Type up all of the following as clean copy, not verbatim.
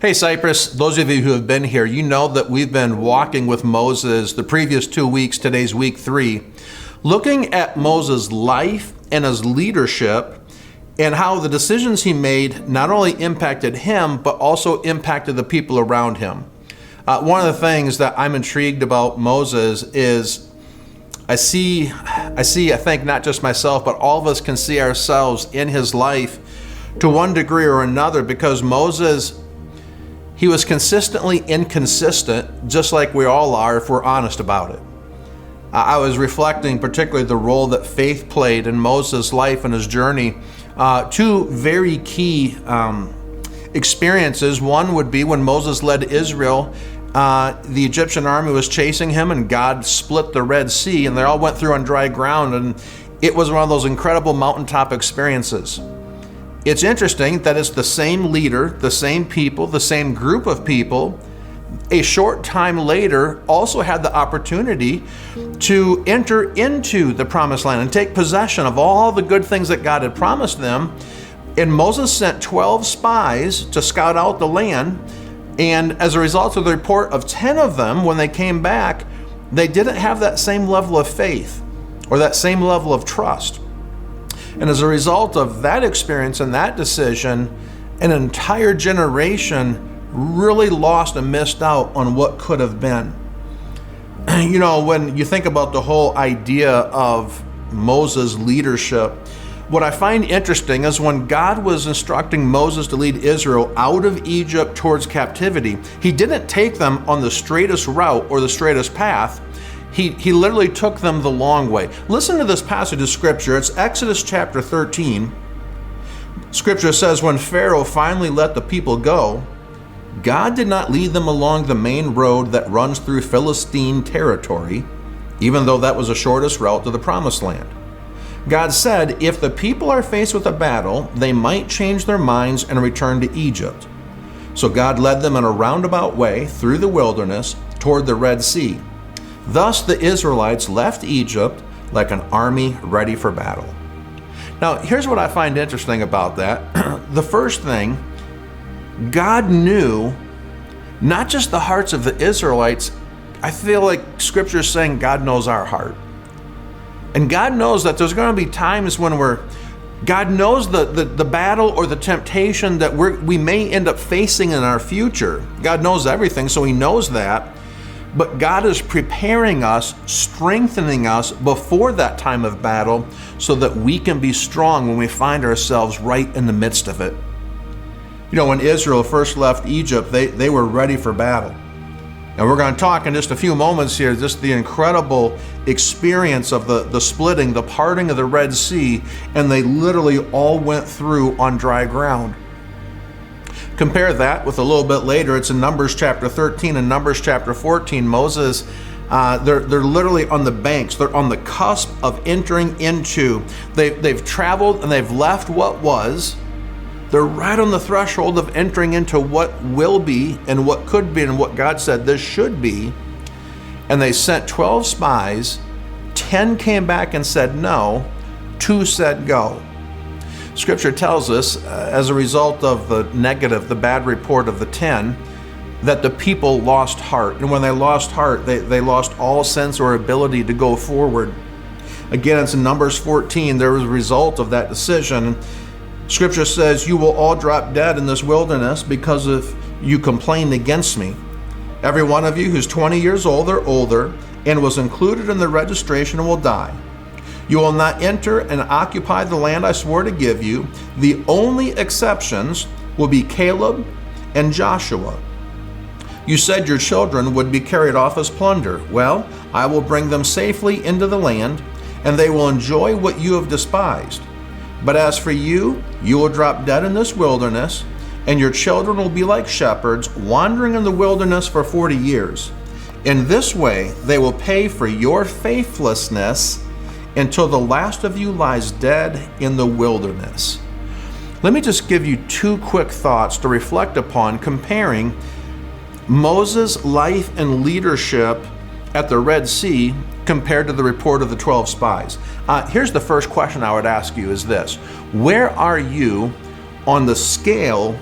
Hey Cypress, those of you who have been here, you know that we've been walking with Moses the previous 2 weeks, today's week 3, looking at Moses' life and his leadership and how the decisions he made not only impacted him, but also impacted the people around him. One of the things that I'm intrigued about Moses is I think not just myself, but all of us can see ourselves in his life to one degree or another, because Moses, he was consistently inconsistent, just like we all are if we're honest about it. I was reflecting particularly the role that faith played in Moses' life and his journey. Two very key experiences. One would be when Moses led Israel. The Egyptian army was chasing him, and God split the Red Sea, and they all went through on dry ground, and it was one of those incredible mountaintop experiences. It's interesting that it's the same leader, the same people, the same group of people, a short time later also had the opportunity to enter into the promised land and take possession of all the good things that God had promised them. And Moses sent 12 spies to scout out the land. And as a result of the report of 10 of them, when they came back, they didn't have that same level of faith or that same level of trust. And as a result of that experience and that decision, an entire generation really lost and missed out on what could have been. You know, when you think about the whole idea of Moses' leadership, what I find interesting is when God was instructing Moses to lead Israel out of Egypt towards captivity, he didn't take them on the straightest route or the straightest path. He literally took them the long way. Listen to this passage of scripture. It's Exodus chapter 13. Scripture says, when Pharaoh finally let the people go, God did not lead them along the main road that runs through Philistine territory, even though that was the shortest route to the promised land. God said, if the people are faced with a battle, they might change their minds and return to Egypt. So God led them in a roundabout way through the wilderness toward the Red Sea. Thus the Israelites left Egypt like an army ready for battle. Now, here's what I find interesting about that. The first thing, God knew not just the hearts of the Israelites. I feel like Scripture is saying God knows our heart. And God knows that there's going to be times when God knows the battle or the temptation that we may end up facing in our future. God knows everything, so He knows that. But God is preparing us, strengthening us before that time of battle so that we can be strong when we find ourselves right in the midst of it. You know, when Israel first left Egypt, they were ready for battle. And we're going to talk in just a few moments here, just the incredible experience of the splitting, the parting of the Red Sea, and they literally all went through on dry ground. Compare that with a little bit later. It's in Numbers chapter 13 and Numbers chapter 14. Moses, they're literally on the banks. They're on the cusp of entering into. They've traveled and they've left what was. They're right on the threshold of entering into what will be and what could be and what God said this should be. And they sent 12 spies. 10 came back and said no. 2 said go. Scripture tells us, as a result of the negative, the bad report of the 10, that the people lost heart. And when they lost heart, they lost all sense or ability to go forward. Again, it's in Numbers 14. There was a result of that decision. Scripture says, you will all drop dead in this wilderness because of you complained against me. Every one of you who's 20 years old or older and was included in the registration will die. You will not enter and occupy the land I swore to give you. The only exceptions will be Caleb and Joshua. You said your children would be carried off as plunder. Well, I will bring them safely into the land, and they will enjoy what you have despised. But as for you, you will drop dead in this wilderness, and your children will be like shepherds wandering in the wilderness for 40 years. In this way, they will pay for your faithlessness until the last of you lies dead in the wilderness. Let me just give you 2 quick thoughts to reflect upon comparing Moses' life and leadership at the Red Sea compared to the report of the 12 spies. Here's the first question I would ask you is this: where are you on the scale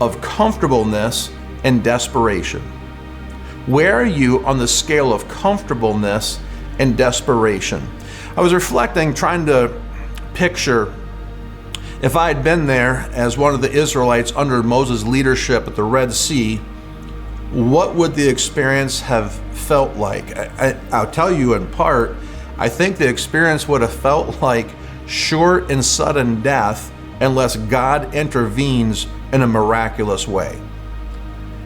of comfortableness and desperation? Where are you on the scale of comfortableness and desperation? I was reflecting, trying to picture if I had been there as one of the Israelites under Moses' leadership at the Red Sea, what would the experience have felt like? I'll tell you in part, I think the experience would have felt like sure and sudden death unless God intervenes in a miraculous way.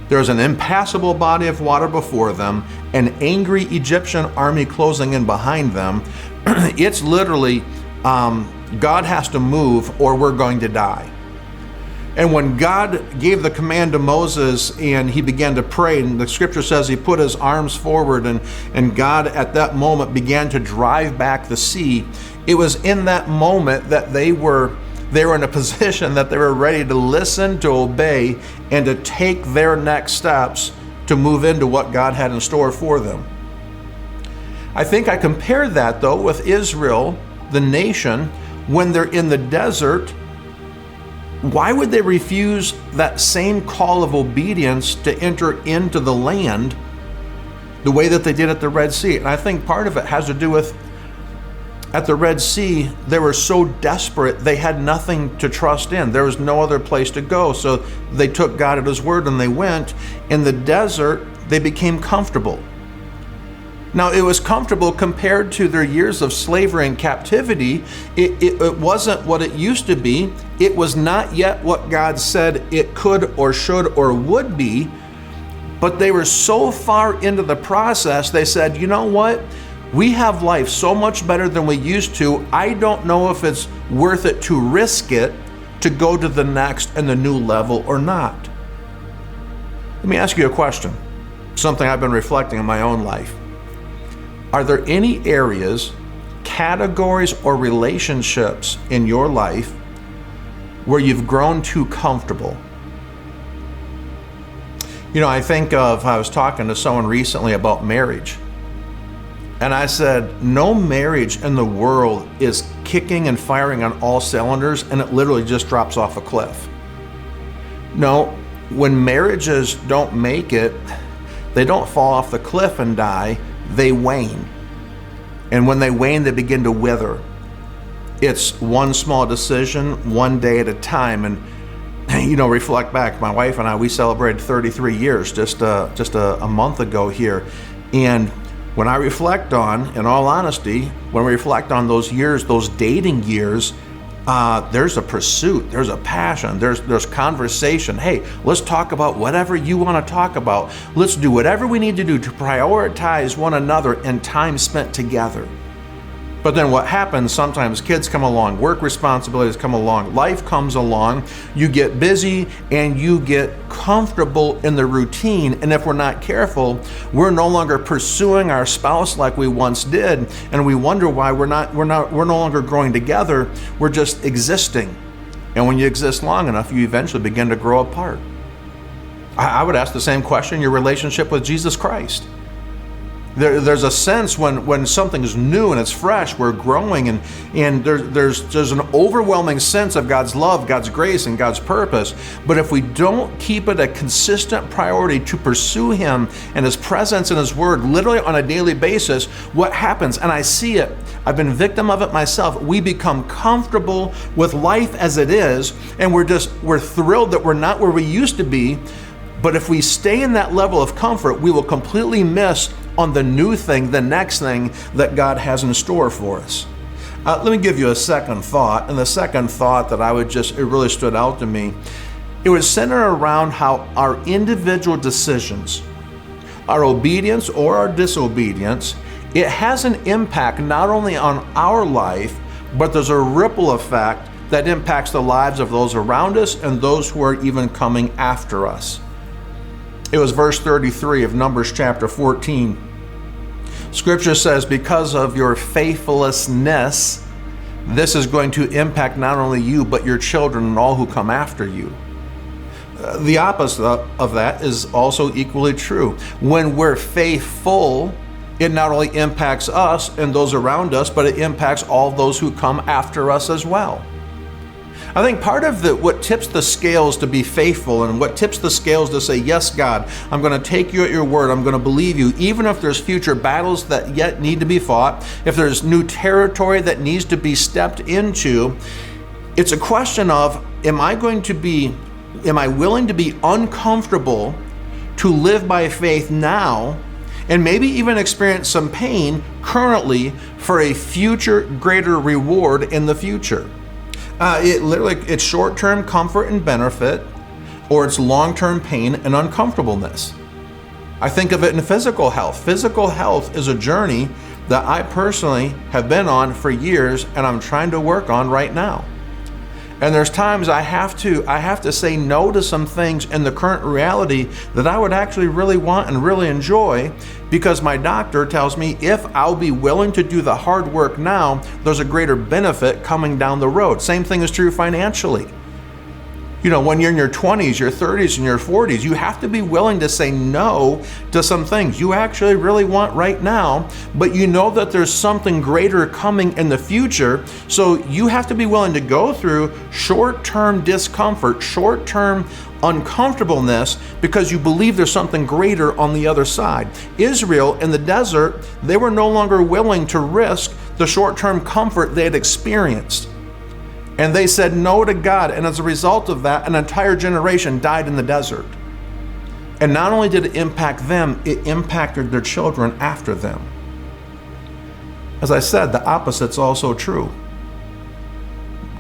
There's an impassable body of water before them, an angry Egyptian army closing in behind them. It's literally, God has to move or we're going to die. And when God gave the command to Moses and he began to pray, and the scripture says he put his arms forward and God at that moment began to drive back the sea, it was in that moment that they were in a position that they were ready to listen, to obey, and to take their next steps to move into what God had in store for them. I think I compared that though with Israel, the nation, when they're in the desert. Why would they refuse that same call of obedience to enter into the land the way that they did at the Red Sea? And I think part of it has to do with at the Red Sea, they were so desperate, they had nothing to trust in. There was no other place to go. So they took God at his word and they went. In the desert, they became comfortable. Now, it was comfortable compared to their years of slavery and captivity. It wasn't what it used to be. It was not yet what God said it could or should or would be. But they were so far into the process, they said, you know what? We have life so much better than we used to. I don't know if it's worth it to risk it to go to the next and the new level or not. Let me ask you a question, something I've been reflecting in my own life. Are there any areas, categories, or relationships in your life where you've grown too comfortable? You know, I was talking to someone recently about marriage. And I said, no marriage in the world is kicking and firing on all cylinders and it literally just drops off a cliff. No, when marriages don't make it, they don't fall off the cliff and die, they wane. And when they wane, they begin to wither. It's one small decision, one day at a time. And, you know, reflect back, my wife and I, we celebrated 33 years just a month ago here. And when I reflect on, in all honesty, when we reflect on those years, those dating years, there's a pursuit, there's a passion, there's conversation. Hey, let's talk about whatever you want to talk about. Let's do whatever we need to do to prioritize one another and time spent together. But then what happens, sometimes kids come along, work responsibilities come along, life comes along, you get busy and you get comfortable in the routine. And if we're not careful, we're no longer pursuing our spouse like we once did. And we wonder why we're no longer growing together. We're just existing. And when you exist long enough, you eventually begin to grow apart. I would ask the same question, your relationship with Jesus Christ. There's a sense when something is new and it's fresh, we're growing, and there's an overwhelming sense of God's love, God's grace, and God's purpose. But if we don't keep it a consistent priority to pursue Him and His presence and His Word literally on a daily basis, what happens? And I see it. I've been victim of it myself. We become comfortable with life as it is, and we're thrilled that we're not where we used to be. But if we stay in that level of comfort, we will completely miss on the new thing, the next thing that God has in store for us. Let me give you a second thought. And the second thought that it really stood out to me. It was centered around how our individual decisions, our obedience or our disobedience, it has an impact not only on our life, but there's a ripple effect that impacts the lives of those around us and those who are even coming after us. It was verse 33 of Numbers chapter 14. Scripture says, because of your faithlessness, this is going to impact not only you, but your children and all who come after you. The opposite of that is also equally true. When we're faithful, it not only impacts us and those around us, but it impacts all those who come after us as well. I think part of what tips the scales to be faithful and what tips the scales to say, yes, God, I'm going to take you at your word. I'm going to believe you, even if there's future battles that yet need to be fought, if there's new territory that needs to be stepped into. It's a question of, am I willing to be uncomfortable to live by faith now, and maybe even experience some pain currently for a future greater reward in the future? It's short-term comfort and benefit, or it's long-term pain and uncomfortableness. I think of it in physical health. Physical health is a journey that I personally have been on for years, and I'm trying to work on right now. And there's times I have to say no to some things in the current reality that I would actually really want and really enjoy, because my doctor tells me if I'll be willing to do the hard work now, there's a greater benefit coming down the road. Same thing is true financially. You know, when you're in your 20s, your 30s, and your 40s, you have to be willing to say no to some things you actually really want right now, but you know that there's something greater coming in the future. So you have to be willing to go through short-term discomfort, short-term uncomfortableness, because you believe there's something greater on the other side. Israel in the desert, they were no longer willing to risk the short-term comfort they had experienced. And they said no to God, and as a result of that, an entire generation died in the desert. And not only did it impact them, it impacted their children after them. As I said, the opposite's also true.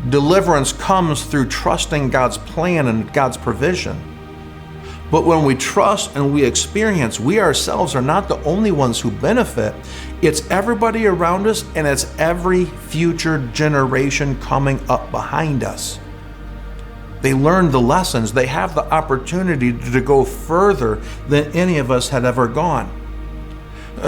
Deliverance comes through trusting God's plan and God's provision. But when we trust and we experience, we ourselves are not the only ones who benefit. It's everybody around us, and it's every future generation coming up behind us. They learn the lessons. They have the opportunity to go further than any of us had ever gone.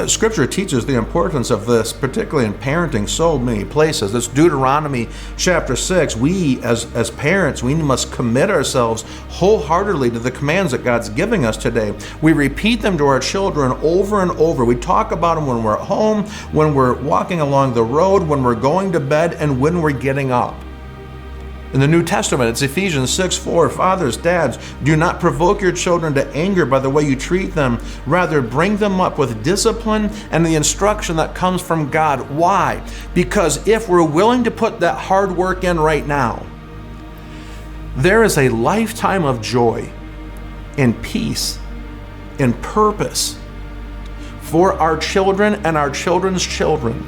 Scripture teaches the importance of this, particularly in parenting, so many places. It's Deuteronomy chapter 6. We, as parents, we must commit ourselves wholeheartedly to the commands that God's giving us today. We repeat them to our children over and over. We talk about them when we're at home, when we're walking along the road, when we're going to bed, and when we're getting up. In the New Testament, it's Ephesians 6:4. Fathers, dads, do not provoke your children to anger by the way you treat them. Rather, bring them up with discipline and the instruction that comes from God. Why? Because if we're willing to put that hard work in right now, there is a lifetime of joy and peace and purpose for our children and our children's children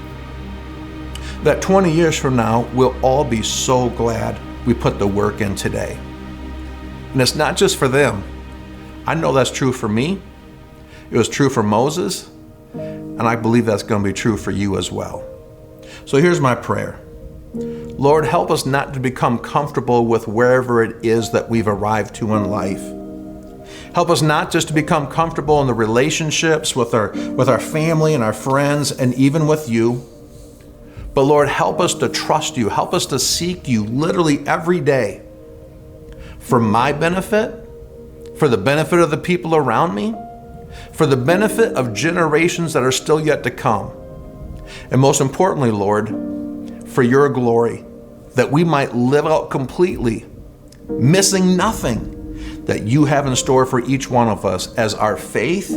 that 20 years from now, we'll all be so glad we put the work in today. And it's not just for them. I know that's true for me. It was true for Moses, and I believe that's going to be true for you as well. So here's my prayer. Lord, help us not to become comfortable with wherever it is that we've arrived to in life. Help us not just to become comfortable in the relationships with our family and our friends and even with you. But Lord, help us to trust you. Help us to seek you literally every day for my benefit, for the benefit of the people around me, for the benefit of generations that are still yet to come. And most importantly, Lord, for your glory, that we might live out completely, missing nothing that you have in store for each one of us as our faith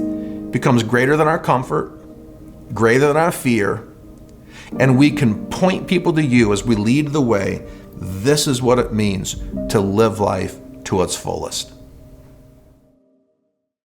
becomes greater than our comfort, greater than our fear, and we can point people to you as we lead the way. This is what it means to live life to its fullest.